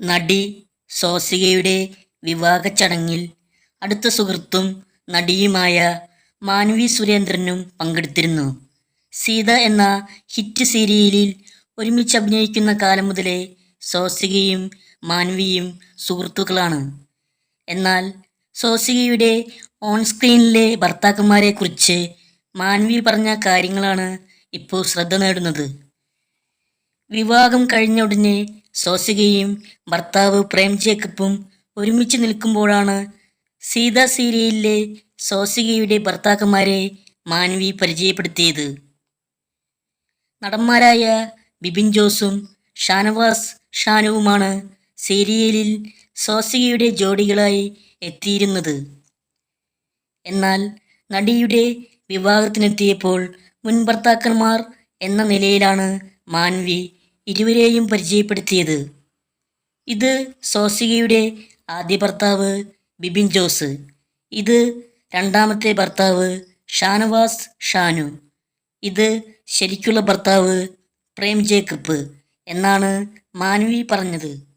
നടി സ്വാസികയുടെ വിവാഹ ചടങ്ങിൽ അടുത്ത സുഹൃത്തും നടിയുമായ മാൻവി സുരേന്ദ്രനും പങ്കെടുത്തിരുന്നു. സീത എന്ന ഹിറ്റ് സീരിയലിൽ ഒരുമിച്ച് അഭിനയിക്കുന്ന കാലം മുതലേ സ്വാസികയും മാൻവിയും സുഹൃത്തുക്കളാണ്. എന്നാൽ സ്വാസികയുടെ ഓൺ സ്ക്രീനിലെ ഭർത്താക്കന്മാരെക്കുറിച്ച് മാൻവി പറഞ്ഞ കാര്യങ്ങളാണ് ഇപ്പോൾ ശ്രദ്ധ നേടുന്നത്. വിവാഹം കഴിഞ്ഞ ഉടനെ സ്വാസികയും ഭർത്താവ് പ്രേം ജേക്കബും ഒരുമിച്ച് നിൽക്കുമ്പോഴാണ് സീത സീരിയലിലെ സ്വാസികയുടെ ഭർത്താക്കന്മാരെ മാൻവി പരിചയപ്പെടുത്തിയത്. നടന്മാരായ ബിബിൻ ജോസും ഷാനവാസ് ഷാനുവുമാണ് സീരിയലിൽ സ്വാസികയുടെ ജോഡികളായി എത്തിയിരുന്നത്. എന്നാൽ നടിയുടെ വിവാഹത്തിനെത്തിയപ്പോൾ മുൻ ഭർത്താക്കന്മാർ എന്ന നിലയിലാണ് മാൻവി ഇരുവരെയും പരിചയപ്പെടുത്തിയത്. ഇത് സ്വാസികയുടെ ആദ്യ ഭർത്താവ് ബിബിൻ ജോസ്, ഇത് രണ്ടാമത്തെ ഭർത്താവ് ഷാനവാസ് ഷാനു, ഇത് ശരിക്കുള്ള ഭർത്താവ് പ്രേം ജേക്കബ് എന്നാണ് മാൻവി പറഞ്ഞത്.